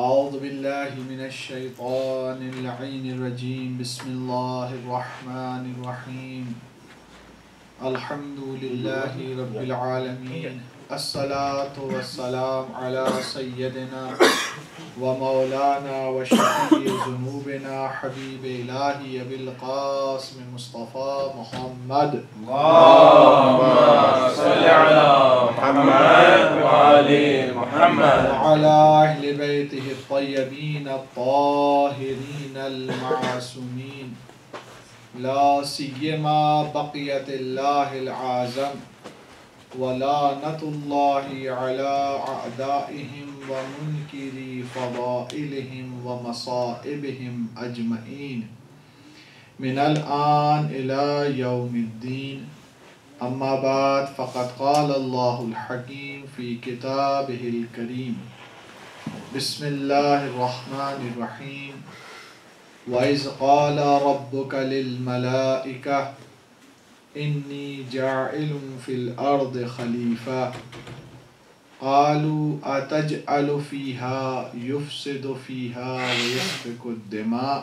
اعوذ باللہ من الشیطان اللعین الرجیم بسم اللہ الرحمن الرحیم الحمد للہ رب العالمین الصلاة والسلام علی سیدنا و مولانا و شفیع ذنوبنا حبیب الہی ابی القاسم مصطفیٰ محمد اللہم صل علی محمد و آل محمد وعلى أهل بيته الطيبين الطاهرين المعصومين لا سيما بقية الله العظم ولعنة الله على أعدائهم ومنكري فضائلهم ومصائبهم أجمعين من الآن إلى يوم الدين. أما بعد فقد قال الله الحكيم في كتابه الكريم بسم الله الرحمن الرحيم وإذ قال ربك للملائكة إني جاعل في الأرض خليفة قالوا أتجعل فيها يفسد فيها ويسفك الدماء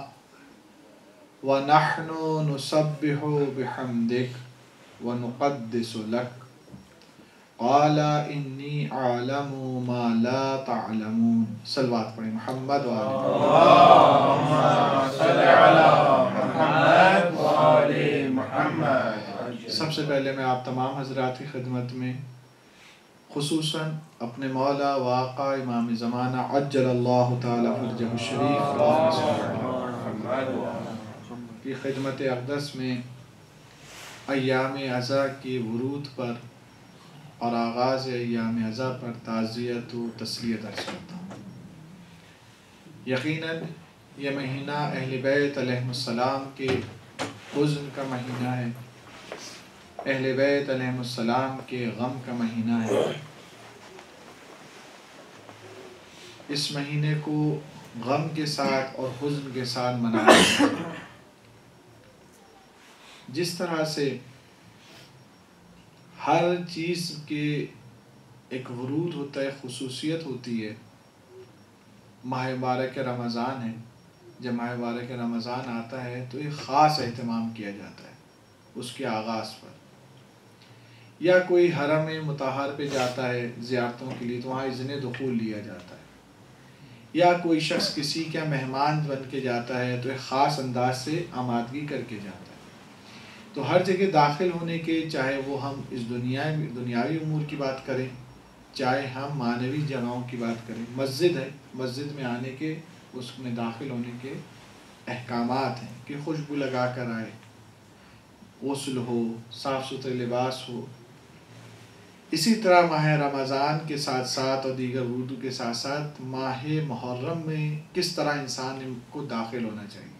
ونحن نسبح بحمدك وَنُقَدِّسُ لَكَ قَالَ إِنِّي أَعْلَمُ مَا لَا تَعْلَمُونَ. صلوات پڑھیں محمد و آل اللہم صل علی محمد و آل محمد. سب سے پہلے میں آپ تمام حضرات کی خدمت میں خصوصاً اپنے مولا و آقا امام زمانہ عجل اللہ تعالی فرجہ الشریف کی خدمت اقدس میں ایام عزا کی ورود پر اور آغاز ایام عزا پر تعزیت و تسلیت عرض کرتا ہوں. یقیناً یہ مہینہ اہل بیت علیہ السلام کے حزن کا مہینہ ہے، اہل بیت علیہ السلام کے غم کا مہینہ ہے. اس مہینے کو غم کے ساتھ اور حزن کے ساتھ منایا جاتا ہے. جس طرح سے ہر چیز کے ایک ورود ہوتا ہے، خصوصیت ہوتی ہے. ماہ مبارک رمضان ہے، جب ماہ مبارک رمضان آتا ہے تو ایک خاص اہتمام کیا جاتا ہے اس کے آغاز پر. یا کوئی حرم مطہر پہ جاتا ہے زیارتوں کے لیے تو وہاں اذن دخول لیا جاتا ہے. یا کوئی شخص کسی کا مہمان بن کے جاتا ہے تو ایک خاص انداز سے آمادگی کر کے جاتا ہے. تو ہر جگہ داخل ہونے کے، چاہے وہ ہم اس دنیاوی امور کی بات کریں، چاہے ہم معنوی جگہوں کی بات کریں. مسجد ہے، مسجد میں آنے کے، اس میں داخل ہونے کے احکامات ہیں کہ خوشبو لگا کر آئے، غسل ہو، صاف ستھرے لباس ہو. اسی طرح ماہ رمضان کے ساتھ ساتھ اور دیگر اردو کے ساتھ ساتھ ماہ محرم میں کس طرح انسان کو داخل ہونا چاہیے،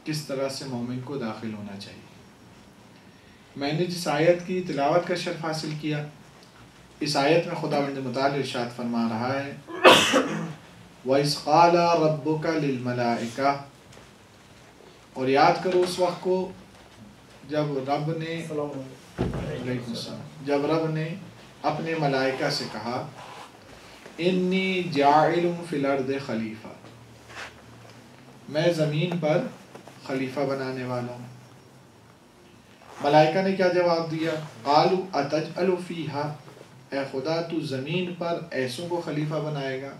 کس طرح سے مومن کو داخل ہونا چاہیے. میں نے جس آیت کی تلاوت کا شرف حاصل کیا، اس آیت میں خداوند متعال ارشاد فرما رہا ہے وَإِذْ قَالَ رَبُّكَ لِلْمَلَائِكَةِ، اور یاد کرو اس وقت کو جب رب نے اپنے ملائکہ سے کہا انی جاعل فی الارض خلیفہ، میں زمین پر خلیفہ بنانے والا ہوں. ملائکہ نے کیا جواب دیا؟ قالوا اتجعل فیہا، اے خدا تو زمین پر ایسوں کو خلیفہ بنائے گا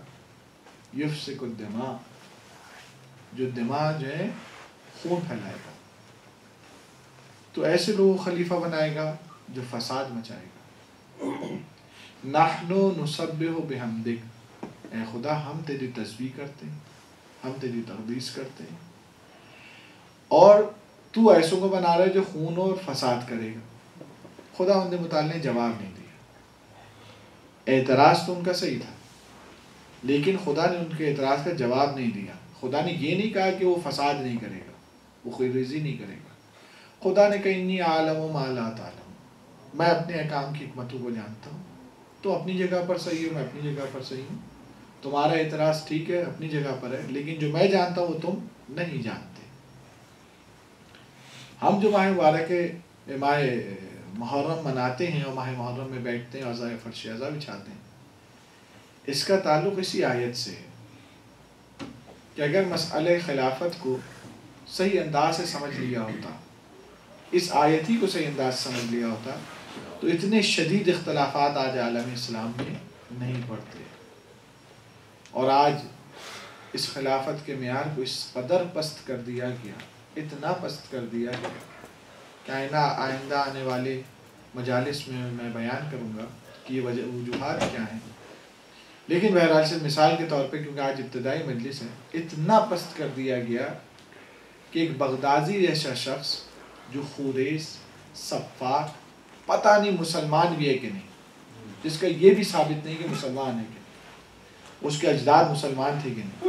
یفسک الدماء، جو دماء جو ہے خون پھیلائے گا. تو ایسے لوگوں کو خلیفہ بنائے گا جو فساد مچائے گا. نحن نسبح بحمدک، اے خدا ہم تیری تسبیح کرتے ہیں، ہم تیری تقدیس کرتے ہیں. اور تو ایسوں کو بنا رہا ہے جو خون اور فساد کرے گا. خدا ان متعال نے جواب نہیں دیا. اعتراض تو ان کا صحیح تھا، لیکن خدا نے ان کے اعتراض کا جواب نہیں دیا. خدا نے یہ نہیں کہا کہ وہ فساد نہیں کرے گا، وہ خود ریزی نہیں کرے گا. خدا نے کہا انی اعلم ما لا تعلم، میں اپنے احکام کی حکمتوں کو جانتا ہوں. تو اپنی جگہ پر صحیح ہوں، میں اپنی جگہ پر صحیح ہوں. تمہارا اعتراض ٹھیک ہے، اپنی جگہ پر ہے، لیکن جو میں جانتا ہوں وہ تم نہیں جانتے. ہم جو ماہ مبارک ماہ محرم مناتے ہیں اور ماہ محرم میں بیٹھتے ہیں، عزائے فرش عزا بچھاتے ہیں، اس کا تعلق اسی آیت سے ہے. کہ اگر مسئلہ خلافت کو صحیح انداز سے سمجھ لیا ہوتا، اس آیت ہی کو صحیح انداز سے سمجھ لیا ہوتا، تو اتنے شدید اختلافات آج عالم اسلام میں نہیں پڑتے. اور آج اس خلافت کے معیار کو اس قدر پست کر دیا گیا، اتنا پست کر دیا گیا کہ آئندہ آنے والے مجالس میں بیان کروں گا کہ یہ وجوہات کیا ہیں. لیکن بہرحال سے مثال کے طور پہ، کیونکہ آج ابتدائی مجلس ہے، اتنا پست کر دیا گیا کہ ایک بغدادی جیسا شخص جو خوریز، سفاک، پتہ نہیں مسلمان بھی ہے کہ نہیں، جس کا یہ بھی ثابت نہیں کہ مسلمان ہے کہ نہیں، اس کے اجداد مسلمان تھے کہ نہیں،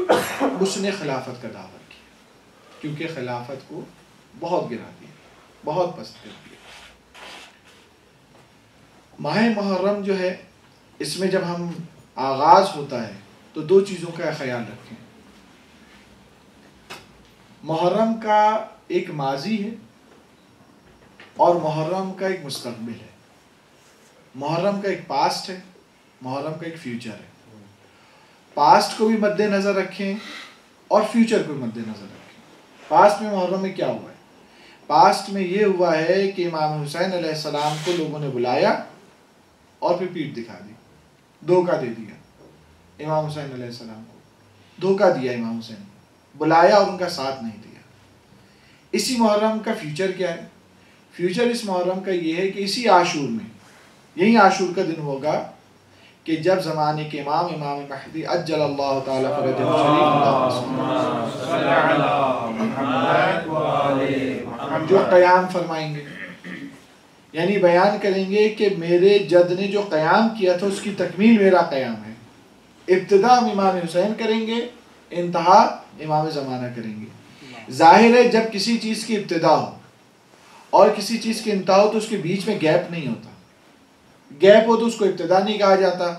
اس نے خلافت کا دعویٰ کیا، کیونکہ خلافت کو بہت گرا دیا، بہت پست کر دیا. ماہ محرم جو ہے، اس میں جب ہم آغاز ہوتا ہے تو دو چیزوں کا خیال رکھیں. محرم کا ایک ماضی ہے اور محرم کا ایک مستقبل ہے. محرم کا ایک پاسٹ ہے، محرم کا ایک فیوچر ہے. پاسٹ کو بھی مد نظر رکھیں اور فیوچر کو بھی مد نظر رکھیں. پاسٹ میں محرم میں کیا ہوا ہے؟ پاسٹ میں یہ ہوا ہے کہ امام حسین علیہ السلام کو لوگوں نے بلایا اور پھر پیٹھ دکھا دی، دھوکہ دے دیا. امام حسین علیہ السلام کو دھوکہ دیا، امام حسین بلایا اور ان کا ساتھ نہیں دیا. اسی محرم کا فیوچر کیا ہے؟ فیوچر اس محرم کا یہ ہے کہ اسی عاشور میں، یہی عاشور کا دن ہوگا کہ جب زمانے کے امام مہدی عجل اللہ تعالی فرجہ شریف جو قیام فرمائیں گے، یعنی بیان کریں گے کہ میرے جد نے جو قیام کیا تھا اس کی تکمیل میرا قیام ہے. ابتدا امام حسین کریں گے، انتہا امام زمانہ کریں گے. ظاہر ہے جب کسی چیز کی ابتدا ہو اور کسی چیز کی انتہا ہو تو اس کے بیچ میں گیپ نہیں ہوتا. گیپ ہو تو اس کو ابتدا نہیں کہا جاتا،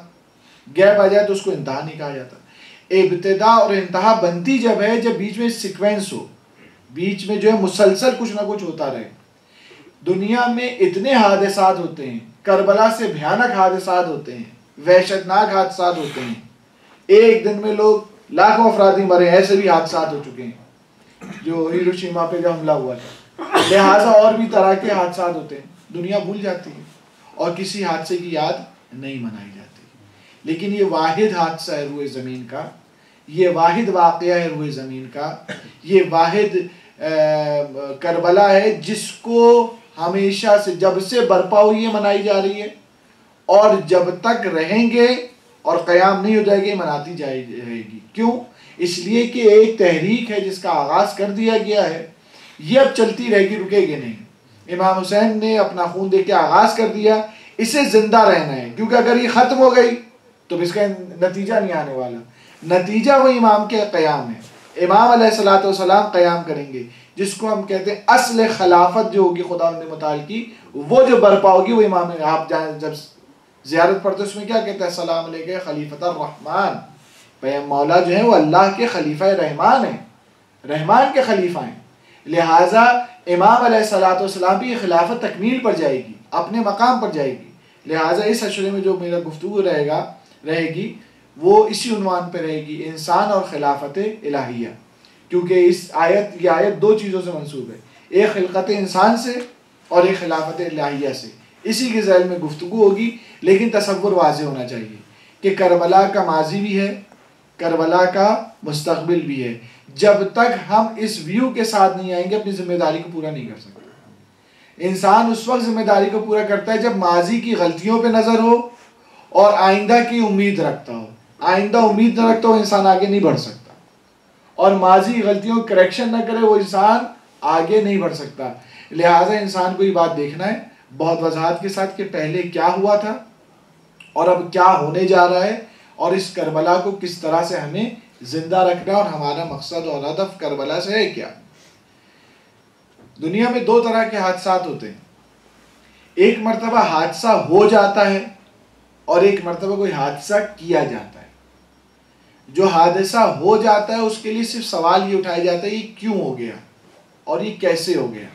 گیپ آ جائے تو اس کو انتہا نہیں کہا جاتا. ابتدا اور انتہا بنتی جب ہے جب بیچ میں سیکوینس ہو، بیچ میں جو ہے مسلسل کچھ نہ کچھ ہوتا رہے. دنیا میں اتنے حادثات ہوتے ہیں، کربلا سے بھیانک حادثات ہوتے ہیں، وحشتناک حادثات ہوتے ہیں. ایک دن میں لوگ لاکھوں افرادی مرے، ایسے بھی حادثات ہو چکے ہیں جو ہیروشیما پہ جو حملہ ہوا تھا. لہٰذا اور بھی طرح کے حادثات ہوتے ہیں. دنیا بھول جاتی ہے اور کسی حادثے کی یاد نہیں منائی جاتی. لیکن یہ واحد حادثہ ہے روئے زمین کا، یہ واحد واقعہ ہے روئے زمین کا، یہ واحد کربلا ہے جس کو ہمیشہ سے جب سے برپا ہوئی ہے منائی جا رہی ہے، اور جب تک رہیں گے اور قیام نہیں ہو جائے گی مناتی جائے رہے گی. کیوں؟ اس لیے کہ ایک تحریک ہے جس کا آغاز کر دیا گیا ہے، یہ اب چلتی رہے گی، رکے گی نہیں. امام حسین نے اپنا خون دے کے آغاز کر دیا، اسے زندہ رہنا ہے، کیونکہ اگر یہ ختم ہو گئی تو اس کا نتیجہ نہیں آنے والا. نتیجہ وہ امام کے قیام ہے. امام علیہ الصلوۃ والسلام قیام کریں گے، جس کو ہم کہتے ہیں اصل خلافت جو ہوگی خدا متعال کی، وہ جو برپا ہوگی وہ امام. آپ جب زیارت پڑھتے اس میں کیا کہتا ہے؟ السلام علیکم خلیفۃ الرحمن. مولا جو ہے وہ اللہ کے خلیفہ رحمان ہیں، رحمان کے خلیفہ ہیں. لہٰذا امام علیہ الصلوۃ والسلام بھی خلافت تکمیل پر جائے گی، اپنے مقام پر جائے گی. لہٰذا اس اشرے میں جو میرا گفتگو رہے گی وہ اسی عنوان پہ رہے گی، انسان اور خلافت الہیہ. کیونکہ یہ آیت دو چیزوں سے منسوب ہے، ایک خلقت انسان سے اور ایک خلافت الہیہ سے. اسی کے ذیل میں گفتگو ہوگی. لیکن تصور واضح ہونا چاہیے کہ کربلا کا ماضی بھی ہے، کربلا کا مستقبل بھی ہے. جب تک ہم اس ویو کے ساتھ نہیں آئیں گے اپنی ذمہ داری کو پورا نہیں کر سکتے. انسان اس وقت ذمہ داری کو پورا کرتا ہے جب ماضی کی غلطیوں پہ نظر ہو اور آئندہ کی امید رکھتا ہو. آئندہ امید نہ رکھتا ہو انسان آگے نہیں بڑھ سکتا، اور ماضی غلطیوں کو کریکشن نہ کرے وہ انسان آگے نہیں بڑھ سکتا. لہٰذا انسان کو یہ بات دیکھنا ہے بہت وضاحت کے ساتھ کہ پہلے کیا ہوا تھا اور اب کیا ہونے جا رہا ہے، اور اس کربلا کو کس طرح سے ہمیں زندہ رکھنا، اور ہمارا مقصد اور ہدف کربلا سے ہے کیا. دنیا میں دو طرح کے حادثات ہوتے ہیں. ایک مرتبہ حادثہ ہو جاتا ہے اور ایک مرتبہ کوئی حادثہ کیا جاتا ہے. جو حادثہ ہو جاتا ہے اس کے لیے صرف سوال یہ اٹھایا جاتا ہے یہ کیوں ہو گیا اور یہ کیسے ہو گیا.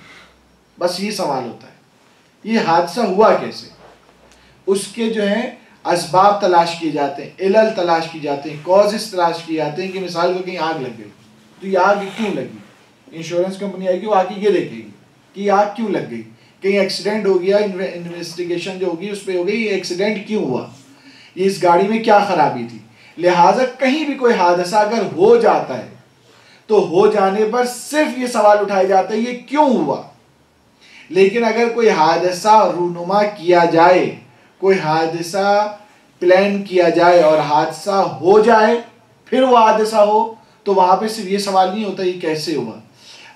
بس یہ سوال ہوتا ہے، یہ حادثہ ہوا کیسے. اس کے جو ہیں اسباب تلاش کیے جاتے ہیں، علل تلاش کی جاتے ہیں، کازز تلاش کیے جاتے ہیں. کہ مثال کو کہیں آگ لگ گئی تو یہ آگ کیوں لگی؟ انشورنس کمپنی آئے گی، وہ آ کے یہ دیکھے گی کہ یہ آگ کیوں لگ گئی، کہیں ایکسیڈنٹ ہو گیا، انویسٹیگیشن جو ہوگی اس پہ ہو گئی یہ ایکسیڈنٹ کیوں ہوا، یہ اس گاڑی میں کیا خرابی تھی. لہٰذا کہیں بھی کوئی حادثہ اگر ہو جاتا ہے تو ہو جانے پر صرف یہ سوال اٹھایا جاتا ہے یہ کیوں ہوا. لیکن اگر کوئی حادثہ رونما کیا جائے، کوئی حادثہ پلان کیا جائے اور حادثہ ہو جائے، پھر وہ حادثہ ہو، تو وہاں پہ صرف یہ سوال نہیں ہوتا یہ کیسے ہوا،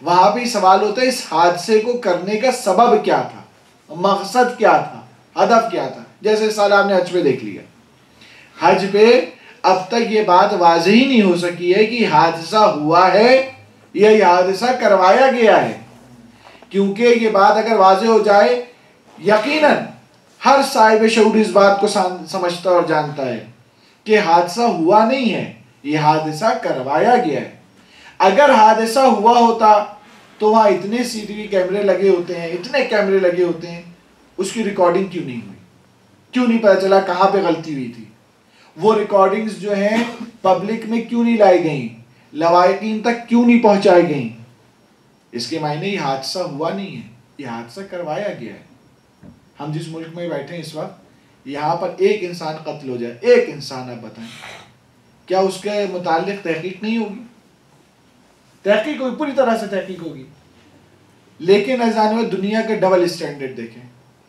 وہاں پہ یہ سوال ہوتا ہے اس حادثے کو کرنے کا سبب کیا تھا، مقصد کیا تھا، ہدف کیا تھا. جیسے سال آپ نے حج پہ دیکھ لیا، حج پہ اب تک یہ بات واضح ہی نہیں ہو سکی ہے کہ حادثہ ہوا ہے یا یہ حادثہ کروایا گیا ہے. کیونکہ یہ بات اگر واضح ہو جائے، یقیناً ہر صاحب شعور اس بات کو سمجھتا اور جانتا ہے کہ حادثہ ہوا نہیں ہے، یہ حادثہ کروایا گیا ہے. اگر حادثہ ہوا ہوتا تو وہاں اتنے سی ٹی وی کیمرے لگے ہوتے ہیں، اتنے کیمرے لگے ہوتے ہیں، اس کی ریکارڈنگ کیوں نہیں ہوئی؟ کیوں نہیں پتہ چلا کہاں پہ غلطی ہوئی تھی؟ وہ ریکارڈنگز جو ہیں پبلک میں کیوں نہیں لائی گئیں، لواحقین تک کیوں نہیں پہنچائی گئیں؟ اس کے معنی یہ حادثہ ہوا نہیں ہے، یہ حادثہ کروایا گیا ہے. ہم جس ملک میں بیٹھے ہیں اس وقت، یہاں پر ایک انسان قتل ہو جائے، ایک انسان، آپ بتائیں کیا اس کے متعلق تحقیق نہیں ہوگی؟ تحقیق ہوگی، پوری طرح سے تحقیق ہوگی. لیکن عزیزان میں دنیا کے ڈبل اسٹینڈرڈ دیکھیں،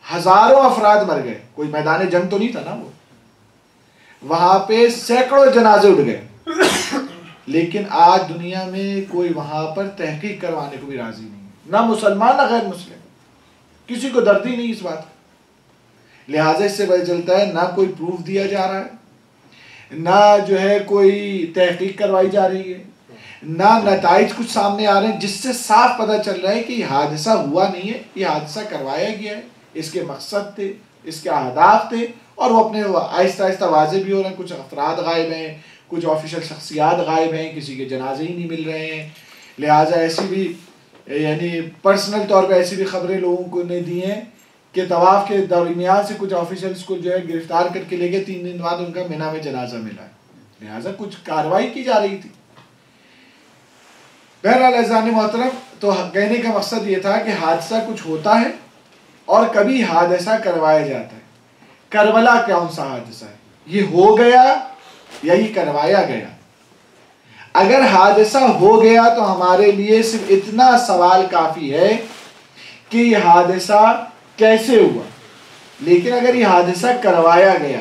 ہزاروں افراد مر گئے، کوئی میدان جنگ تو نہیں تھا نا، وہ وہاں پہ سینکڑوں جنازے اٹھ گئے، لیکن آج دنیا میں کوئی وہاں پر تحقیق کروانے کو بھی راضی نہیں ہے، نہ مسلمان نہ غیر مسلم، کسی کو درد ہی نہیں اس بات. لہٰذا اس سے پتہ چلتا ہے نہ کوئی پروف دیا جا رہا ہے، نہ جو ہے کوئی تحقیق کروائی جا رہی ہے، نہ نتائج کچھ سامنے آ رہے ہیں جس سے صاف پتہ چل رہا ہے کہ یہ حادثہ ہوا نہیں ہے، یہ حادثہ کروایا گیا ہے. اس کے مقصد تھے، اس کے اہداف تھے، اور وہ اپنے آہستہ آہستہ واضح بھی ہو رہے ہیں. کچھ افراد غائب ہیں، کچھ آفیشل شخصیات غائب ہیں، کسی کے جنازے ہی نہیں مل رہے ہیں. لہٰذا ایسی بھی یعنی پرسنل طور پہ ایسی بھی خبریں لوگوں کو نے دی ہیں کہ طواف کے درمیان سے کچھ آفیشلز کو جو ہے گرفتار کر کے لے گئے، 3 دن بعد ان کا مینا میں جنازہ ملا ہے. لہٰذا کچھ کارروائی کی جا رہی تھی. بہرحال عزیزان محترم، تو کہنے کا مقصد یہ تھا کہ حادثہ کچھ ہوتا ہے اور کبھی حادثہ کروایا جاتا ہے. کربلا کون سا حادثہ ہے؟ یہ ہو گیا یا یہ کروایا گیا؟ اگر حادثہ ہو گیا تو ہمارے لیے صرف اتنا سوال کافی ہے کہ یہ حادثہ کیسے ہوا. لیکن اگر یہ حادثہ کروایا گیا،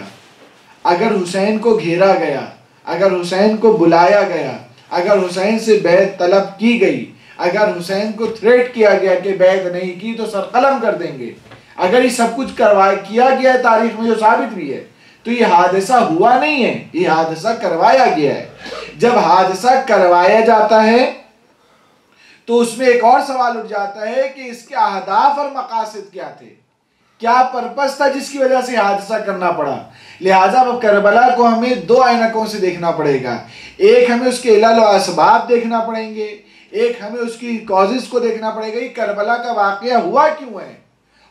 اگر حسین کو گھیرا گیا، اگر حسین کو بلایا گیا، اگر حسین سے بیعت طلب کی گئی، اگر حسین کو تھریٹ کیا گیا کہ بیعت نہیں کی تو سر قلم کر دیں گے، اگر یہ سب کچھ کیا گیا ہے تاریخ میں جو ثابت بھی ہے، تو یہ حادثہ ہوا نہیں ہے، یہ حادثہ کروایا گیا ہے. جب حادثہ کروایا جاتا ہے تو اس میں ایک اور سوال اٹھ جاتا ہے کہ اس کے اہداف اور مقاصد کیا تھے، کیا پرپس تھا جس کی وجہ سے حادثہ کرنا پڑا. لہٰذا اب کربلا کو ہمیں 2 اینکوں سے دیکھنا پڑے گا. ایک ہمیں اس کے علل و اسباب دیکھنا پڑیں گے، ایک ہمیں اس کی کازز کو دیکھنا پڑے گا، یہ کربلا کا واقعہ ہوا کیوں ہے،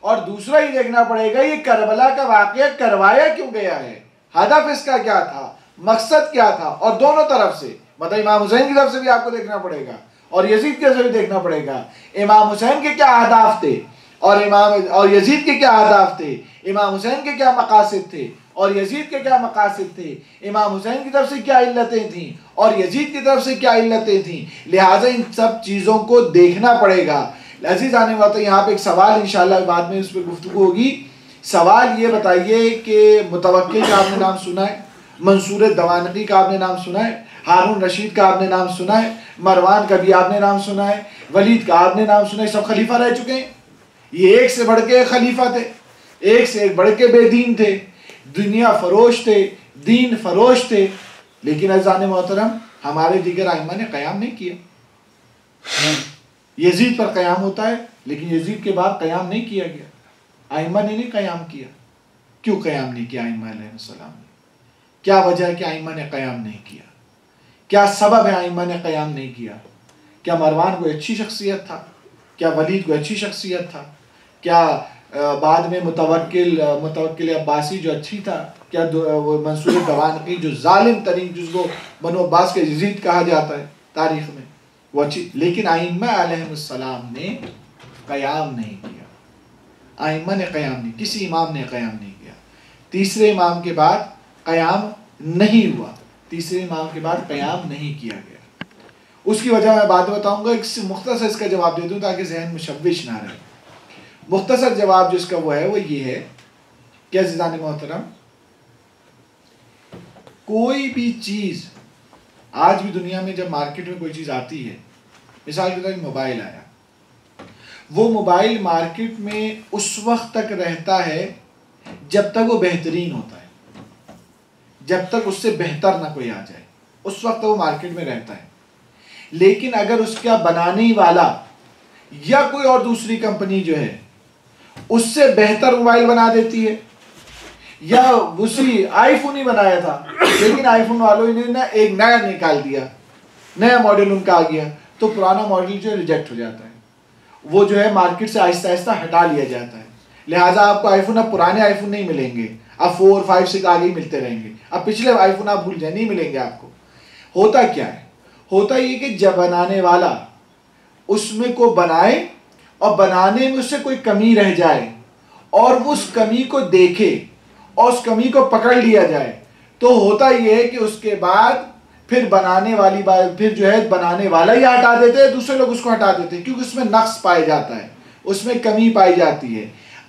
اور دوسرا یہ دیکھنا پڑے گا یہ کربلا کا واقعہ کروایا کیوں گیا ہے، ہدف اس کا کیا تھا، مقصد کیا تھا. اور دونوں طرف سے مطلب امام حسین کی طرف سے بھی آپ کو دیکھنا پڑے گا اور یزید کی طرف سے بھی دیکھنا پڑے گا. امام حسین کے کیا اہداف تھے اور یزید کے کیا اہداف تھے، امام حسین کے کیا مقاصد تھے اور یزید کے کیا مقاصد تھے، امام حسین کی طرف سے کیا علتیں تھیں اور یزید کی طرف سے کیا علتیں تھیں. لہٰذا ان سب چیزوں کو دیکھنا پڑے گا. عزیز آنے والا یہاں پہ ایک سوال انشاءاللہ بعد میں اس پہ گفتگو ہوگی. سوال یہ بتائیے کہ متوکل کا آپ نے نام سنا ہے، منصور دوانقی کا آپ نے نام سنا ہے، ہارون رشید کا آپ نے نام سنا ہے، مروان کا بھی آپ نے نام سنا ہے، ولید کا آپ نے نام سنا ہے. سب خلیفہ رہ چکے ہیں. یہ ایک سے بڑھ کے خلیفہ تھے، ایک سے ایک بڑھ کے بے دین تھے، دنیا فروش تھے، دین فروش تھے. لیکن عزیزان محترم ہمارے دیگر ائمہ نے قیام نہیں کیا. یزید پر قیام ہوتا ہے لیکن یزید کے بعد قیام نہیں کیا گیا. ائمہ نے نہیں قیام کیا. کیوں قیام نہیں کیا ائمہ علیہ السلام نے؟ کیا وجہ ہے کہ ائمہ نے قیام نہیں کیا؟ کیا سبب ہے ائمہ نے قیام نہیں کیا؟ کیا مروان کوئی اچھی شخصیت تھا؟ کیا ولید کوئی اچھی شخصیت تھا؟ کیا بعد میں متوکل عباسی جو اچھی تھا؟ کیا منصور دوانقی جو ظالم ترین، جس کو بنو عباس کے یزید کہا جاتا ہے تاریخ میں، وہ اچھی، لیکن ائمہ علیہ السلام نے قیام نہیں کیا، ائمہ نے قیام نہیں، کسی امام نے قیام نہیں کیا، تیسرے امام کے بعد قیام نہیں ہوا، تیسرے امام کے بعد قیام نہیں کیا گیا۔ اس کی وجہ میں بعد بتاؤں گا، ایک مختصر اس کا جواب دے دوں تاکہ ذہن مشوش نہ رہے۔ مختصر جواب جو اس کا وہ یہ ہے کہ عزیزان محترم، کوئی بھی چیز آج بھی دنیا میں جب مارکیٹ میں کوئی چیز آتی ہے، مثال کے طور پر موبائل آیا، وہ موبائل مارکیٹ میں اس وقت تک رہتا ہے جب تک وہ بہترین ہوتا ہے، جب تک اس سے بہتر نہ کوئی آ جائے، اس وقت وہ مارکیٹ میں رہتا ہے۔ لیکن اگر اس کا بنانے والا یا کوئی اور دوسری کمپنی جو ہے اس سے بہتر موبائل بنا دیتی ہے، یا اسی آئی فون ہی بنایا تھا لیکن آئی فون والوں نے ایک نیا نکال دیا، نیا ماڈل ان کا آ گیا، تو پرانا ماڈل جو ریجیکٹ ہو جاتا ہے، وہ جو ہے مارکیٹ سے آہستہ آہستہ ہٹا لیا جاتا ہے۔ لہٰذا آپ کو آئی فون اب پرانے آئی فون نہیں ملیں گے، اب 4، 5، 6 آگے ہی ملتے رہیں گے، اب پچھلے آئی فون آپ بھول جائیں، نہیں ملیں گے آپ کو۔ ہوتا کیا ہے؟ ہوتا یہ کہ جب بنانے والا اس میں کو بنائے اور بنانے میں اس سے کوئی کمی رہ جائے اور وہ اس کمی کو دیکھے اور اس کمی کو پکڑ لیا جائے، تو ہوتا یہ ہے کہ اس کے بعد پھر بنانے والی بات پھر جو ہے بنانے والا ہی ہٹا دیتے ہیں، دوسرے لوگ اس کو ہٹا دیتے ہیں، کیونکہ اس میں نقص پایا جاتا ہے، اس میں کمی پائی جاتی ہے۔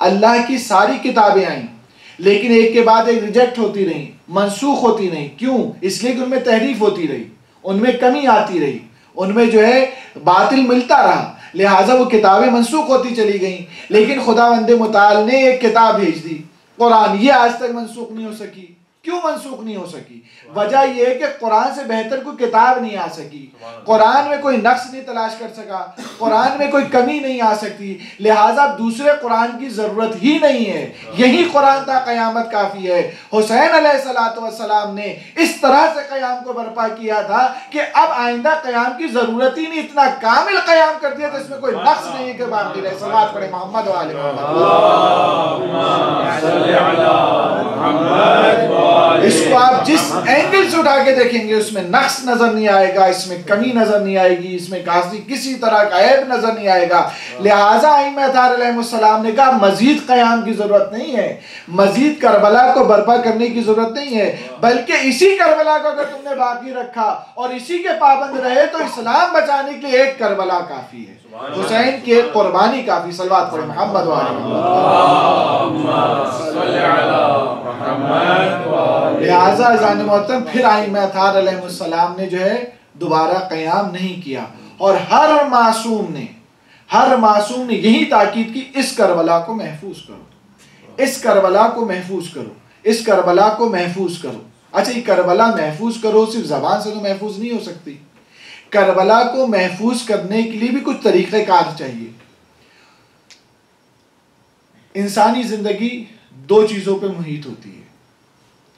اللہ کی ساری کتابیں آئیں لیکن ایک کے بعد ایک ریجیکٹ ہوتی رہیں، منسوخ ہوتی رہیں، کیوں؟ اس لیے کہ ان میں تحریف ہوتی رہی، ان میں کمی آتی رہی، ان میں جو ہے باطل ملتا رہا، لہٰذا وہ کتابیں منسوخ ہوتی چلی گئیں۔ لیکن خداوند متعال نے ایک کتاب بھیج دی قرآن، یہ آج تک منسوخ نہیں ہو سکی۔ کیوں منسوخ نہیں ہو سکی؟ وجہ یہ ہے کہ قرآن سے بہتر کوئی کتاب نہیں آ سکی، قرآن میں کوئی نقص نہیں تلاش کر سکا، قرآن میں کوئی کمی نہیں آ سکتی، لہٰذا دوسرے قرآن کی ضرورت ہی نہیں ہے، یہی قرآن تا قیامت کافی ہے۔ حسین علیہ السلام نے اس طرح سے قیام کو برپا کیا تھا کہ اب آئندہ قیام کی ضرورت ہی نہیں، اتنا کامل قیام کر دیا تو اس میں کوئی نقص نہیں ہے کہ باقی رہے۔ صلوات پڑھے محمد و آل محمد۔ اس کو آپ جس اینگل سے اٹھا کے دیکھیں گے اس میں نقص نظر نہیں آئے گا، اس میں کمی نظر نہیں آئے گی، اس میں کسی طرح کا عیب نظر نہیں آئے گا۔ لہٰذا ائمہ اطہار علیہ السلام نے کہا مزید قیام کی ضرورت نہیں ہے، مزید کربلا کو برپا کرنے کی ضرورت نہیں ہے، بلکہ اسی کربلا کو اگر تم نے باقی رکھا اور اسی کے پابند رہے تو اسلام بچانے کے لیے ایک کربلا کافی ہے، حسین کی ایک قربانی کافی۔ صلوات پڑھے محمد و آل محمد۔ لہٰذا اذان محترم پھر ائمہ اطہار علیہ السلام نے جو ہے دوبارہ قیام نہیں کیا، اور ہر معصوم نے یہی تاکید کی، اس کربلا کو محفوظ کرو، اس کربلا کو محفوظ کرو، اس کربلا کو محفوظ کرو۔ اچھا، یہ کربلا محفوظ کرو صرف زبان سے تو محفوظ نہیں ہو سکتی، کربلا کو محفوظ کرنے کے لیے بھی کچھ طریقہ کار چاہیے۔ انسانی زندگی دو چیزوں پہ محیط ہوتی ہے،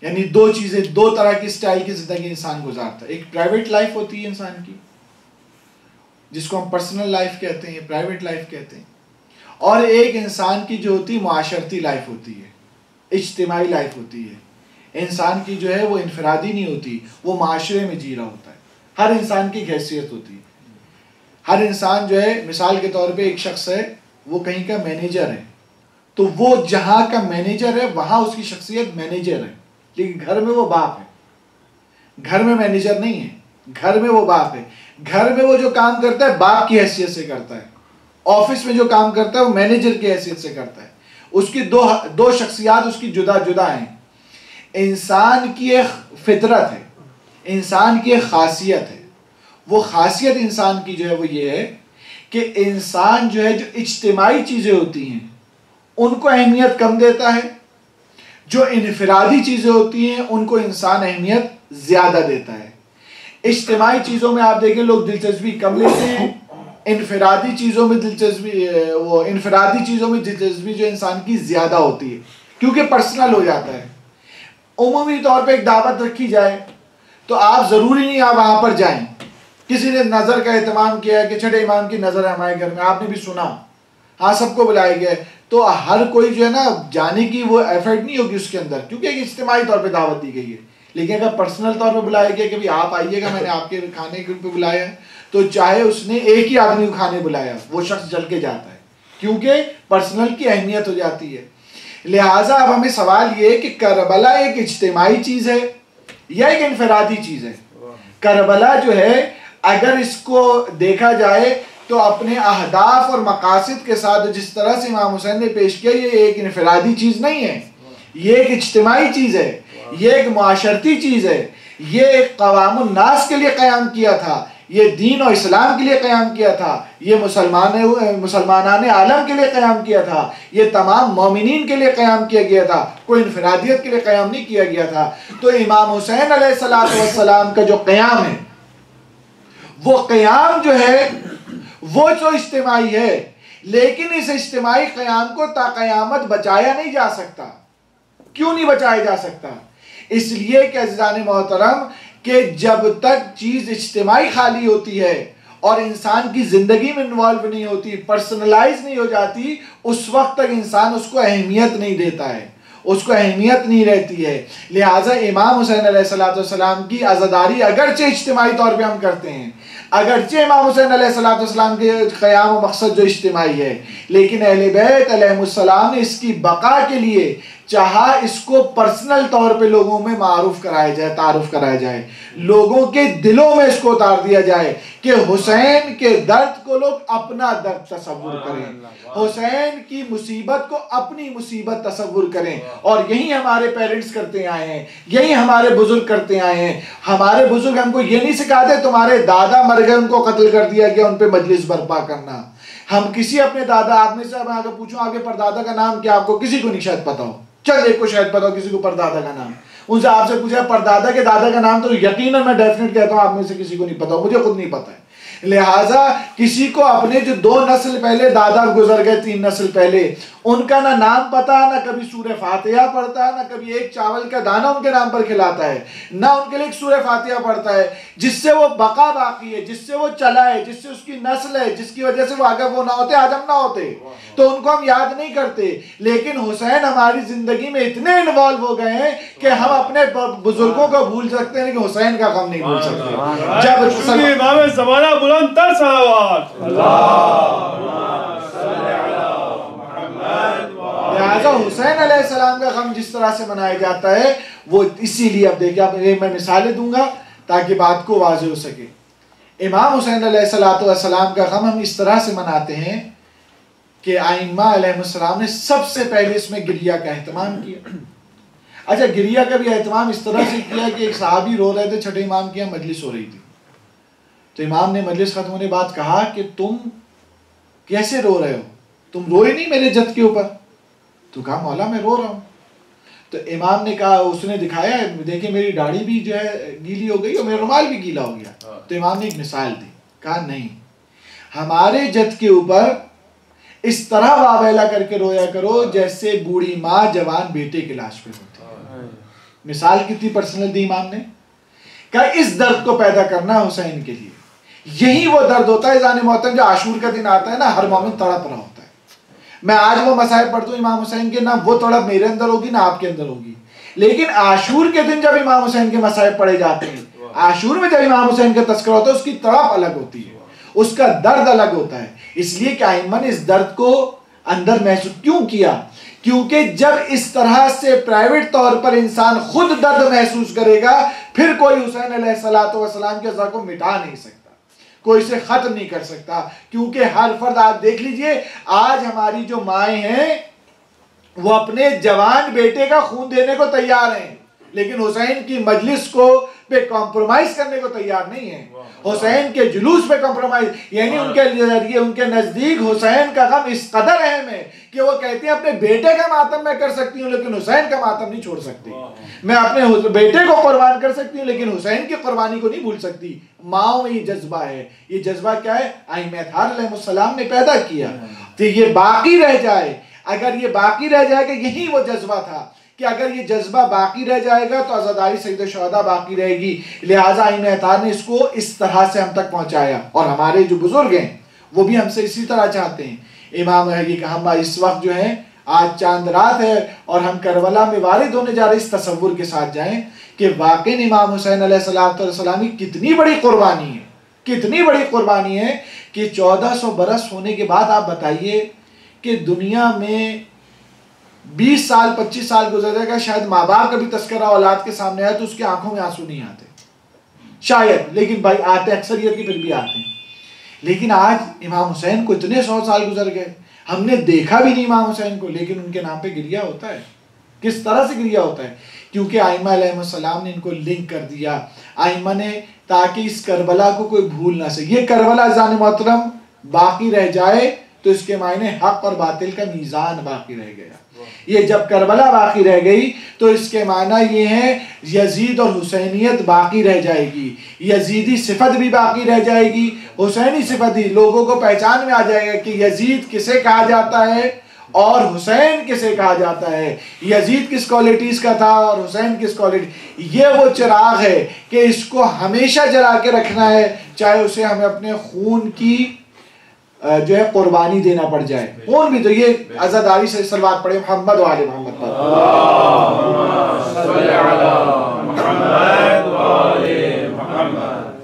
یعنی دو طرح کی سٹائل کی زندگی انسان گزارتا ہے۔ ایک پرائیویٹ لائف ہوتی ہے انسان کی، جس کو ہم پرسنل لائف کہتے ہیں، پرائیویٹ لائف کہتے ہیں، اور ایک انسان کی جو ہوتی معاشرتی لائف ہوتی ہے، اجتماعی لائف ہوتی ہے۔ انسان کی جو ہے وہ انفرادی نہیں ہوتی، وہ معاشرے میں جی رہا ہوتا ہے، ہر انسان کی حیثیت ہوتی ہے۔ ہر انسان جو ہے، مثال کے طور پہ ایک شخص ہے، وہ کہیں کا مینیجر ہے، تو وہ جہاں کا مینیجر ہے وہاں اس کی شخصیت مینیجر ہے، لیکن گھر میں وہ باپ ہے، گھر میں مینیجر نہیں ہے، گھر میں وہ باپ ہے۔ گھر میں وہ جو کام کرتا ہے باپ کی حیثیت سے کرتا ہے، آفس میں جو کام کرتا ہے وہ مینیجر کی حیثیت سے کرتا ہے۔ اس کی دو شخصیات اس کی جدا جدا ہیں۔ انسان کی ایک فطرت ہے، انسان کی ایک خاصیت ہے، وہ خاصیت انسان کی جو ہے وہ یہ ہے کہ انسان جو ہے جو اجتماعی چیزیں ہوتی ہیں ان کو اہمیت کم دیتا ہے، جو انفرادی چیزیں ہوتی ہیں ان کو انسان اہمیت زیادہ دیتا ہے۔ اجتماعی چیزوں میں آپ دیکھیں لوگ دلچسپی کم لیتے ہیں، انفرادی چیزوں میں دلچسپی جو انسان کی زیادہ ہوتی ہے، کیونکہ پرسنل ہو جاتا ہے۔ عمومی طور پہ ایک دعوت رکھی جائے تو آپ ضروری نہیں آپ وہاں پر جائیں، کسی نے نظر کا اہتمام کیا ہے کہ چھٹے امام کی نظر ہے ہمارے گھر میں، آپ نے بھی سنا، ہاں سب کو بلائے گئے، تو ہر کوئی جو ہے نا جانے کی وہ ایفرٹ نہیں ہوگی اس کے اندر، کیونکہ ایک اجتماعی طور پہ دعوت دی گئی ہے۔ لیکن اگر پرسنل طور پہ بلایا گیا کہ آپ آئیے گا، میں نے آپ کے کھانے پہ بلایا ہے، تو چاہے اس نے ایک ہی آدمی کو کھانے بلایا وہ شخص جل کے جاتا ہے، کیونکہ پرسنل کی اہمیت ہو جاتی ہے۔ لہٰذا اب ہمیں سوال یہ کہ کربلا ایک اجتماعی چیز ہے یا ایک انفرادی چیز ہے؟ کربلا جو ہے اگر اس کو دیکھا جائے تو اپنے اہداف اور مقاصد کے ساتھ جس طرح سے امام حسین نے پیش کیا، یہ ایک انفرادی چیز نہیں ہے، یہ ایک اجتماعی چیز ہے، یہ ایک معاشرتی چیز ہے، یہ ایک قوام الناس کے لیے قیام کیا تھا، یہ دین و اسلام کے لیے قیام کیا تھا، یہ مسلمانان عالم کے لیے قیام کیا تھا، یہ تمام مومنین کے لیے قیام کیا گیا تھا، کوئی انفرادیت کے لیے قیام نہیں کیا گیا تھا۔ تو امام حسین علیہ السلام کا جو قیام ہے، وہ قیام جو ہے وہ جو اجتماعی ہے، لیکن اس اجتماعی قیام کو تا قیامت بچایا نہیں جا سکتا۔ کیوں نہیں بچایا جا سکتا؟ اس لیے کہ عزیزان محترم کہ جب تک چیز اجتماعی خالی ہوتی ہے اور انسان کی زندگی میں انوالو نہیں ہوتی، پرسنلائز نہیں ہو جاتی، اس وقت تک انسان اس کو اہمیت نہیں دیتا ہے، اس کو اہمیت نہیں رہتی ہے۔ لہٰذا امام حسین علیہ السلام کی عزاداری اگرچہ اجتماعی طور پہ ہم کرتے ہیں، اگرچہ امام حسین علیہ السلام کے قیام و مقصد جو اجتماعی ہے، لیکن اہل بیت علیہ السلام نے اس کی بقا کے لیے چاہا اس کو پرسنل طور پہ لوگوں میں تعارف کرایا جائے، لوگوں کے دلوں میں اس کو اتار دیا جائے کہ حسین کے درد کو لوگ اپنا درد تصور کریں، حسین کی مصیبت کو اپنی مصیبت تصور کریں۔ اور یہی ہمارے پیرنٹس کرتے آئے ہیں، یہی ہمارے بزرگ کرتے آئے ہیں۔ ہمارے بزرگ ہم کو یہ نہیں سکھاتے تمہارے دادا مر گئے ان کو قتل کر دیا گیا ان پہ مجلس برپا کرنا۔ ہم کسی اپنے دادا، آپ میں سے میں اگر پوچھوں آگے پردادا کا نام کیا، آپ کو کسی کو نہیں شاید پتا ہو، چل ایک کو شاید پتا ہو کسی کو پردادا کا نام، ان سے آپ سے پوچھا پردادا کے دادا کا نام تو یقیناً میں ڈیفینیٹ کہتا ہوں آپ میں سے کسی کو نہیں پتا ہو، مجھے خود نہیں پتا ہے۔ لہٰذا کسی کو اپنے جو 2 نسل پہلے دادا گزر گئے، 3 نسل پہلے، ان کا نہ نام پتا، نہ کبھی سورہ فاتحہ پڑھتا، نہ کبھی ایک چاول کا دانہ ان کے نام پر کھلاتا ہے، نہ ان کے لیے ایک سورہ فاتحہ پڑھتا ہے جس سے وہ بقا باقی ہے، جس سے وہ چلا ہے، جس سے اس کی نسل ہے، جس کی وجہ سے وہ اگر وہ نہ ہوتے آج ہم نہ ہوتے، تو ان کو ہم یاد نہیں کرتے۔ لیکن حسین ہماری زندگی میں اتنے انوالو ہو گئے ہیں کہ ہم اپنے بزرگوں کو بھول سکتے ہیں لیکن حسین کا غم نہیں بھول سکتے۔ جب امام زمانہ بلند تر صلوات لہٰذا حسین علیہ السلام کا غم جس طرح سے منایا جاتا ہے وہ اسی لیے، اب دیکھیں اب میں مثالیں دوں گا تاکہ بات کو واضح ہو سکے۔ امام حسین علیہ السلام کا غم ہم اس طرح سے مناتے ہیں کہ ائمہ علیہ السلام نے سب سے پہلے اس میں گریہ کا اہتمام کیا۔ اچھا، گریہ کا بھی اہتمام اس طرح سے کیا کہ ایک صحابی رو رہے تھے، چھٹے امام کی مجلس ہو رہی تھی، تو امام نے مجلس ختم ہونے بعد کہا کہ تم کیسے رو رہے ہو، تم روئے نہیں میرے جد کے اوپر؟ تو کہا مولا میں رو رہا ہوں۔ تو امام نے کہا، اس نے دکھایا دیکھیں میری داڑھی بھی جو ہے گیلی ہو گئی اور میرا رومال بھی گیلا ہو گیا۔ تو امام نے ایک مثال دی، کہا نہیں، ہمارے جد کے اوپر اس طرح واویلا کر کے رویا کرو جیسے بوڑھی ماں جوان بیٹے کی لاش پہ ہوتی ہے۔ مثال کتنی پرسنل دی امام نے، کہا اس درد کو پیدا کرنا حسین کے لیے، یہی وہ درد ہوتا ہے ذان محترم جو عاشور کا دن آتا ہے نا، ہر مومن تڑپ رہا ہوتا ہے۔ میں آج وہ مصائب پڑھتا ہوں امام حسین کے، نہ وہ تڑپ میرے اندر ہوگی نہ آپ کے اندر ہوگی، لیکن عاشور کے دن جب امام حسین کے مصائب پڑھے جاتے ہیں، عاشور میں جب امام حسین کا تذکرہ ہوتا ہے، اس کی تڑپ الگ ہوتی ہے، اس کا درد الگ ہوتا ہے۔ اس لیے کہ ائمہ نے اس درد کو اندر محسوس کیوں کیا؟ کیونکہ جب اس طرح سے پرائیویٹ طور پر انسان خود درد محسوس کرے گا، پھر کوئی حسین علیہ السلام کے عزا کو مٹا نہیں سکتا، کوئی اسے ختم نہیں کر سکتا۔ کیونکہ ہر فرد، آپ دیکھ لیجئے آج ہماری جو مائیں ہیں وہ اپنے جوان بیٹے کا خون دینے کو تیار ہیں، لیکن حسین کی مجلس کو پہ کمپرومائز کرنے کو تیار نہیں ہے، حسین کے جلوس پہ کمپرومائز، یعنی ان کے ذریعے ان کے نزدیک حسین کا غم اس قدر اہم ہے کہ وہ کہتے ہیں اپنے بیٹے کا ماتم میں کر سکتی ہوں لیکن حسین کا ماتم نہیں چھوڑ سکتی، میں اپنے بیٹے کو قربان کر سکتی ہوں لیکن حسین کی قربانی کو نہیں بھول سکتی۔ ماؤں میں یہ جذبہ ہے، یہ جذبہ کیا ہے؟ ائمہ اطہار علیہ السلام نے پیدا کیا، تو یہ باقی رہ جائے، اگر یہ باقی رہ جائے گا، یہی وہ جذبہ تھا کہ اگر یہ جذبہ باقی رہ جائے گا تو عزاداری سید الشہداء باقی رہے گی۔ لہٰذا ائمہ اطہار نے اس کو اس طرح سے ہم تک پہنچایا، اور ہمارے جو بزرگ ہیں وہ بھی ہم سے اسی طرح چاہتے ہیں۔ امام ہے کہ ہم اس وقت جو ہیں آج چاند رات ہے اور ہم کربلا میں وارد ہونے جا رہے اس تصور کے ساتھ جائیں کہ واقعی امام حسین علیہ السلام کی کتنی بڑی قربانی ہے، کتنی بڑی قربانی ہے کہ 1400 برس ہونے کے بعد آپ بتائیے کہ دنیا میں 20 سال 25 سال گزر جائے گا، شاید ماں باپ کا بھی تذکرہ اولاد کے سامنے آئے تو اس کی آنکھوں میں آنسو نہیں آتے شاید، لیکن بھائی آتے اکثریت کی پھر بھی آتے ہیں۔ لیکن آج امام حسین کو اتنے 100 سال گزر گئے، ہم نے دیکھا بھی نہیں امام حسین کو، لیکن ان کے نام پہ گریہ ہوتا ہے۔ کس طرح سے گریہ ہوتا ہے؟ کیونکہ آئمہ علیہ السلام نے ان کو لنک کر دیا، آئمہ نے، تاکہ اس کربلا کو کوئی بھول نہ سکے۔ یہ کربلا عزیزان محترم باقی رہ جائے تو اس کے معنی حق اور باطل کا میزان باقی رہ گیا۔ یہ جب کربلا باقی رہ گئی تو اس کے معنی یہ ہے یزید اور حسینیت باقی رہ جائے گی، یزیدی صفت بھی باقی رہ جائے گی، حسینی صفت ہی لوگوں کو پہچان میں آ جائے گا کہ یزید کسے کہا جاتا ہے اور حسین کسے کہا جاتا ہے، یزید کس کوالٹیز کا تھا اور حسین کس کوالٹی۔ یہ وہ چراغ ہے کہ اس کو ہمیشہ جلا کے رکھنا ہے، چاہے اسے ہمیں اپنے خون کی جو ہے قربانی دینا پڑ جائے، خون بھی۔ تو یہ عزاداری سے صلوات پڑھے محمد و آل محمد پر۔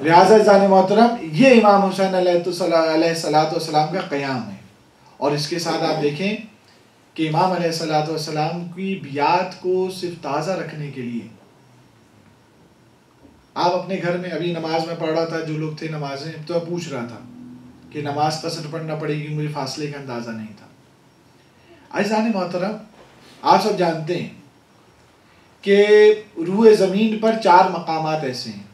لہٰذا عزیزان محترم یہ امام حسین علیہ السلام کا قیام ہے۔ اور اس کے ساتھ آپ دیکھیں کہ امام علیہ السلام کی بیعت کو صرف تازہ رکھنے کے لیے آپ اپنے گھر میں، ابھی نماز میں پڑھ رہا تھا، جو لوگ تھے نمازیں، تو میں پوچھ رہا تھا کہ نماز قصر پڑھنا پڑے گی، مجھے فاصلے کا اندازہ نہیں تھا۔ عزیزان محترم آپ سب جانتے ہیں کہ روح زمین پر 4 مقامات ایسے ہیں،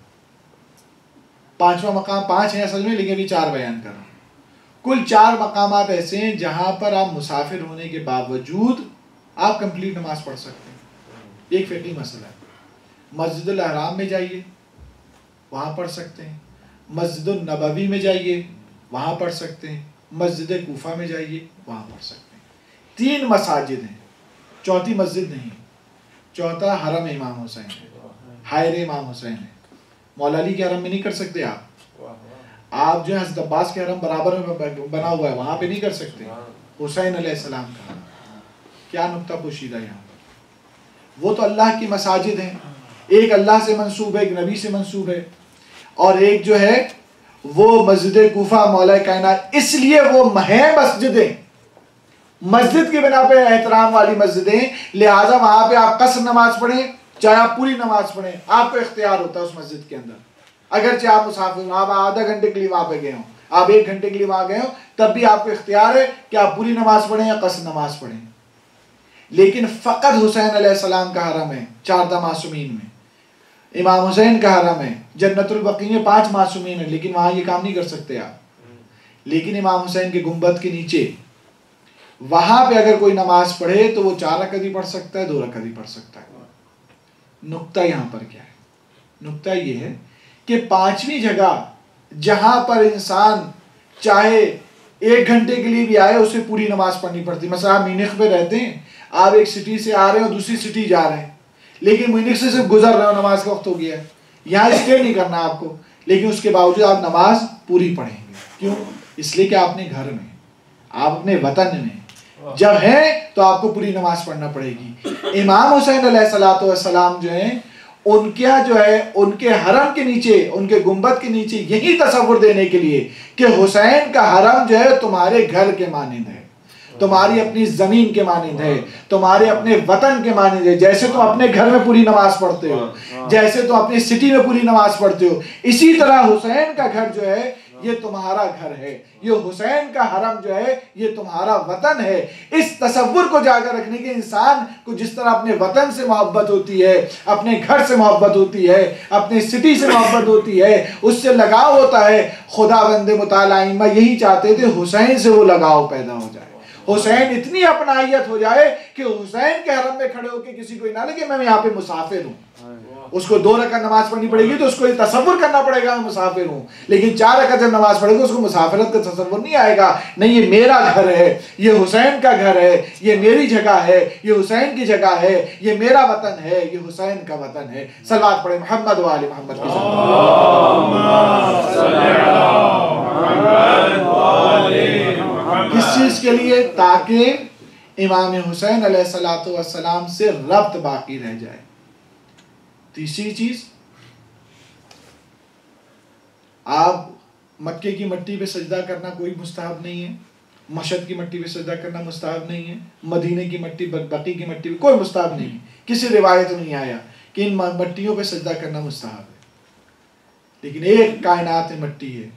5واں مقام 5 ہیں اصل میں، لیکن ابھی 4 بیان کر رہا ہوں۔ کل 4 مقامات ایسے ہیں جہاں پر آپ مسافر ہونے کے باوجود آپ کمپلیٹ نماز پڑھ سکتے ہیں۔ ایک فقہی مسئلہ ہے، مسجد الحرام میں جائیے وہاں پڑھ سکتے ہیں، مسجد النبوی میں جائیے وہاں پڑھ سکتے ہیں، مسجد کوفہ میں جائیے وہاں پڑھ سکتے ہیں۔ 3 مساجد ہیں، چوتھی مسجد نہیں، چوتھا حرم امام حسین ہے، حائر امام حسین ہے۔ مولا علی کے حرم میں نہیں کر سکتے آپ جو ہے حضرت عباس کے حرم برابر میں بنا ہوا ہے وہاں پہ نہیں کر سکتے، حسین علیہ السلام کا حرم۔ کیا نقطہ پوشیدہ یہاں پر؟ وہ تو اللہ کی مساجد ہیں، ایک اللہ سے منسوب ہے، ایک نبی سے منسوب ہے، اور ایک جو ہے وہ مسجد کوفہ مولا کائنات، اس لیے وہ ہیں مسجدیں، مسجد کی بنا پہ احترام والی مسجدیں، لہٰذا وہاں پہ آپ قصر نماز پڑھیں چاہے آپ پوری نماز پڑھیں، آپ کو اختیار ہوتا ہے اس مسجد کے اندر۔ اگرچہ آپ مسافر ہوں، آپ آدھا گھنٹے کے لیے وہاں پہ گئے ہوں، آپ 1 گھنٹے کے لیے وہاں گئے ہوں، تب بھی آپ کو اختیار ہے کہ آپ پوری نماز پڑھیں یا قصر نماز پڑھیں۔ لیکن فقط حسین علیہ السلام کا حرم ہے 4 معصومین میں، امام حسین کا حرم ہے جنت البقیع میں 5 معصومین ہیں، لیکن وہاں یہ کام نہیں کر سکتے آپ۔ لیکن امام حسین کے گنبد کے نیچے وہاں پہ اگر کوئی نماز پڑھے تو وہ 4 رکعت ہی پڑھ سکتا ہے، 2 رکعت ہی پڑھ سکتا ہے۔ نقطہ یہاں پر کیا ہے؟ نقطہ یہ ہے کہ 5ویں جگہ جہاں پر انسان چاہے 1 گھنٹے کے لیے بھی آئے اسے پوری نماز پڑھنی پڑتی۔ مثلا آپ مینخ پہ رہتے ہیں، آپ ایک سٹی سے آ رہے ہیں اور دوسری سٹی جا رہے ہیں، لیکن مینخ سے صرف گزر رہے ہو، نماز کا وقت ہو گیا ہے، یہاں اسٹے نہیں کرنا آپ کو، لیکن اس کے باوجود آپ نماز پوری پڑھیں گے۔ کیوں؟ اس لیے کہ آپ اپنے گھر میں، آپ اپنے وطن میں جب ہیں تو آپ کو پوری نماز پڑھنا پڑے گی۔ امام حسین علیہ السلام جو ہیں، ان کیا جو ہے ان کے حرم کے نیچے، ان کے گنبد کے نیچے یہی تصور دینے کے لیے کہ حسین کا حرم جو ہے تمہارے گھر کے مانند ہے، تمہاری اپنی زمین کے مانند ہے، تمہارے اپنے وطن کے مانند ہے۔ جیسے تم اپنے گھر میں پوری نماز پڑھتے ہو، جیسے تم اپنی سٹی میں پوری نماز پڑھتے ہو، اسی طرح حسین کا گھر جو ہے یہ تمہارا گھر ہے، یہ حسین کا حرم جو ہے یہ تمہارا وطن ہے۔ اس تصور کو جا کر رکھنے کے انسان کو جس طرح اپنے وطن سے محبت ہوتی ہے، اپنے گھر سے محبت ہوتی ہے، اپنے سٹی سے محبت ہوتی ہے، اس سے لگاؤ ہوتا ہے۔ خدا بند مطالعہ ائمہ یہی چاہتے تھے حسین سے وہ لگاؤ پیدا ہو جائے، حسین اتنی اپنائیت ہو جائے کہ حسین کے حرم میں کھڑے ہو کے کسی کو نہ لگے میں یہاں پہ مسافر ہوں۔ اس کو 2 رکعت نماز پڑھنی پڑے گی تو اس کو یہ تصور کرنا پڑے گا میں مسافر ہوں، لیکن 4 رکعت جب نماز پڑھے گا اس کو مسافرت کا تصور نہیں آئے گا، نہیں یہ میرا گھر ہے، یہ حسین کا گھر ہے، یہ میری جگہ ہے، یہ حسین کی جگہ ہے، یہ میرا وطن ہے، یہ حسین کا وطن ہے۔ صلوات پڑھیں محمد و آل محمد کی کس چیز کے لیے؟ تاکہ امام حسین علیہ السلام سے ربط باقی رہ جائے۔ تیسری چیز، آپ مکے کی مٹی پہ سجدہ کرنا کوئی مستحب نہیں ہے، مشہد کی مٹی پہ سجدہ کرنا مستحب نہیں ہے، مدینے کی مٹی، بقی کی مٹی پہ کوئی مستحب نہیں ہے، کسی روایت میں نہیں آیا کہ ان مٹیوں پہ سجدہ کرنا مستحب ہے۔ لیکن ایک کائنات میں مٹی ہے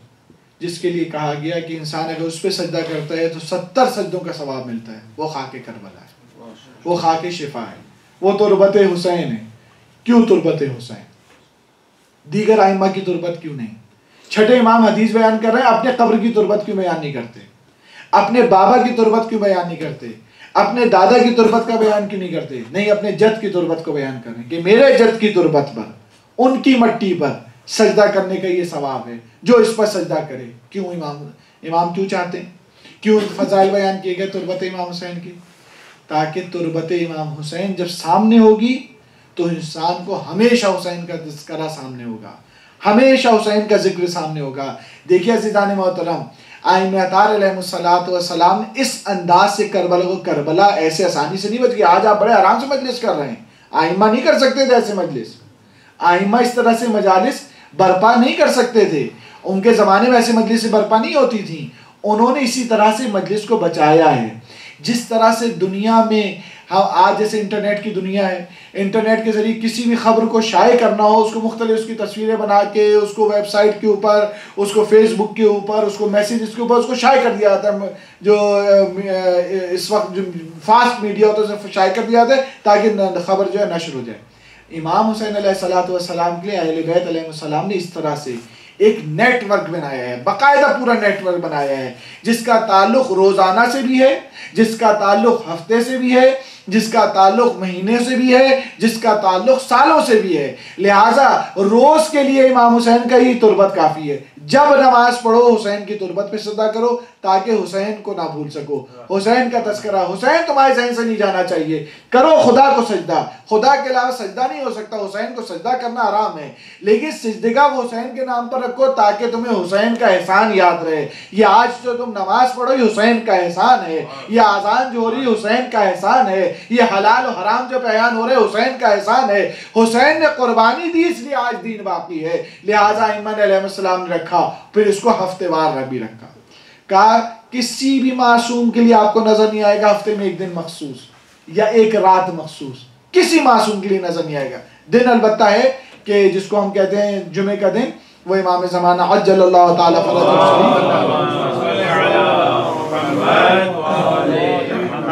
جس کے لیے کہا گیا کہ انسان اگر اس پہ سجدہ کرتا ہے تو 70 سجدوں کا ثواب ملتا ہے، وہ خاک کربلا ہے، وہ خاک شفا ہے، وہ تربت حسین ہے۔ کیوں تربت حسین؟ دیگر ائمہ کی تربت کیوں نہیں؟ چھٹے امام حدیث بیان کر رہے ہیں، اپنے قبر کی تربت کیوں بیان نہیں کرتے؟ اپنے بابا کی تربت کیوں بیان نہیں کرتے؟ اپنے دادا کی تربت کا بیان کیوں نہیں کرتے؟ نہیں، اپنے جد کی تربت کو بیان کر رہے ہیں کہ میرے جد کی تربت پر، ان کی مٹی پر سجدہ کرنے کا یہ ثواب ہے، جو اس پر سجدہ کرے۔ کیوں امام کیوں چاہتے ہیں؟ کیوں فضائل بیان کیے گئے تربت امام حسین کی؟ تاکہ تربت امام حسین جب سامنے ہوگی تو انسان کو ہمیشہ حسین کا تذکرہ سامنے ہوگا، ہمیشہ حسین کا ذکر سامنے ہوگا۔ دیکھیے عزیزان محترم، ائمہ اطہار علیہ السلام نے اس انداز سے کربلا ایسے آسانی سے نہیں بچ گیا۔ آج آپ بڑے آرام سے مجلس کر رہے ہیں، ائمہ نہیں کر سکتے تھے ایسے مجلس، ائمہ اس طرح سے مجالس برپا نہیں کر سکتے تھے، ان کے زمانے میں ایسے مجلس برپا نہیں ہوتی تھی۔ انہوں نے اسی طرح سے مجلس کو بچایا ہے۔ جس طرح سے دنیا میں آج جیسے انٹرنیٹ کی دنیا ہے، انٹرنیٹ کے ذریعے کسی بھی خبر کو شائع کرنا ہو، اس کو مختلف اس کی تصویریں بنا کے اس کو ویب سائٹ کے اوپر، اس کو فیس بک کے اوپر، اس کو میسیجز کے اوپر اس کو شائع کر دیا جاتا ہے، جو اس وقت جو فاسٹ میڈیا ہوتا ہے اسے شائع کر دیا جاتا ہے تاکہ خبر جو ہے نشر ہو جائے۔ امام حسین علیہ السلام کے لیے اہل بیت علیہ السلام نے اس طرح سے ایک نیٹ ورک بنایا ہے، باقاعدہ پورا نیٹ ورک بنایا ہے، جس کا تعلق روزانہ سے بھی ہے، جس کا تعلق ہفتے سے بھی ہے، جس کا تعلق مہینے سے بھی ہے، جس کا تعلق سالوں سے بھی ہے۔ لہٰذا روز کے لیے امام حسین کا ہی تربت کافی ہے۔ جب نماز پڑھو حسین کی تربت پہ سجدہ کرو تاکہ حسین کو نہ بھول سکو، حسین کا تذکرہ، حسین تمہارے ذہن سے نہیں جانا چاہیے۔ کرو خدا کو سجدہ، خدا کے علاوہ سجدہ نہیں ہو سکتا، حسین کو سجدہ کرنا حرام ہے، لیکن سجدگاہ وہ حسین کے نام پر رکھو تاکہ تمہیں حسین کا احسان یاد رہے۔ یہ آج جو تم نماز پڑھو یہ حسین کا احسان ہے، یہ اذان جو ہو رہی حسین کا احسان ہے، یہ حلال و حرام جو بیان ہو رہے حسین کا احسان ہے۔ حسین نے قربانی دی اس لیے آج دین باقی ہے، لہٰذا ائمہ نے علیہ السلام نے رکھا، پھر اس کو ہفتے وار بھی رکھا۔ کہا کسی بھی معصوم کے لیے آپ کو نظر نہیں آئے گا ہفتے میں ایک دن مخصوص یا ایک رات مخصوص، کسی معصوم کے لیے نظر نہیں آئے گا۔ دن البتہ ہے کہ جس کو ہم کہتے ہیں جمعہ کا دن، وہ امام زمانہ عجل اللہ تعالیٰ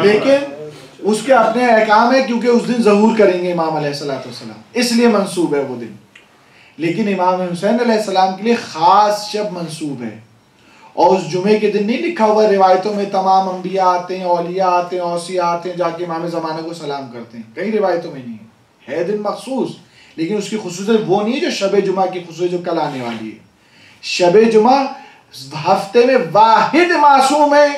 لیکن اس کے اپنے احکام ہے، کیونکہ اس دن ظہور کریں گے امام علیہ السلام، اس لیے منسوب ہے وہ دن۔ لیکن امام حسین علیہ السلام کے لیے خاص شب منسوب ہے، اور اس جمعے کے دن نہیں لکھا ہوا روایتوں میں تمام انبیاء آتے ہیں، اولیاء آتے ہیں، اوصیاء آتے ہیں، جا کے امام زمانہ کو سلام کرتے ہیں، کئی روایتوں میں نہیں ہے دن مخصوص۔ لیکن اس کی خصوصیت وہ نہیں ہے جو شب جمعہ کی خصوصیت جو کل آنے والی ہے۔ شب جمعہ ہفتے میں واحد معصوم ہے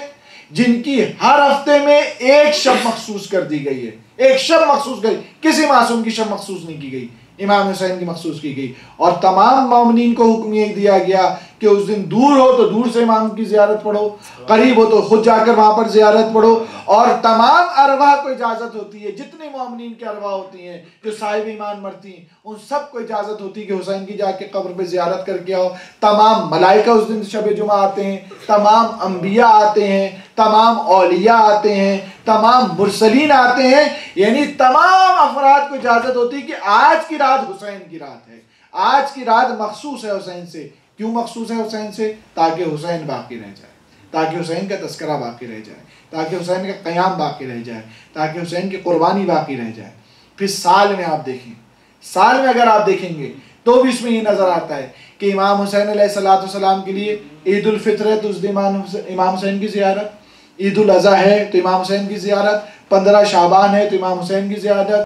جن کی ہر ہفتے میں ایک شب مخصوص کر دی گئی ہے، ایک شب مخصوص کر، کسی معصوم کی شب مخصوص نہیں کی گئی، امام حسین کی مخصوص کی گئی۔ اور تمام مومنین کو حکم یہ دیا گیا کہ اس دن دور ہو تو دور سے امام کی زیارت پڑھو، قریب ہو تو خود جا کر وہاں پر زیارت پڑھو، اور تمام ارواح کو اجازت ہوتی ہے، جتنے مومنین کی ارواح ہوتی ہیں جو صاحب ایمان مرتی ہیں ان سب کو اجازت ہوتی ہے کہ حسین کی جا کے قبر پہ زیارت کر کے آؤ۔ تمام ملائکہ اس دن شب جمعہ آتے ہیں، تمام انبیاء آتے ہیں، تمام اولیاء آتے ہیں، تمام مرسلین آتے ہیں، یعنی تمام افراد کو اجازت ہوتی ہے کہ آج کی رات حسین کی رات ہے، آج کی رات مخصوص ہے حسین سے۔ کیوں مخصوص ہے حسین سے؟ تاکہ حسین باقی رہ جائے، تاکہ حسین کا تذکرہ باقی رہ جائے، تاکہ حسین کا قیام باقی رہ جائے، تاکہ حسین کی قربانی باقی رہ جائے۔ پھر سال میں آپ دیکھیں، سال میں اگر آپ دیکھیں گے تو بھی اس میں یہ نظر آتا ہے کہ امام حسین علیہ السلام کے لیے عید الفطر ہے تو اس دن امام حسین کی زیارت، عید الاضحیٰ ہے تو امام حسین کی زیارت، 15 شعبان ہے تو امام حسین کی زیارت،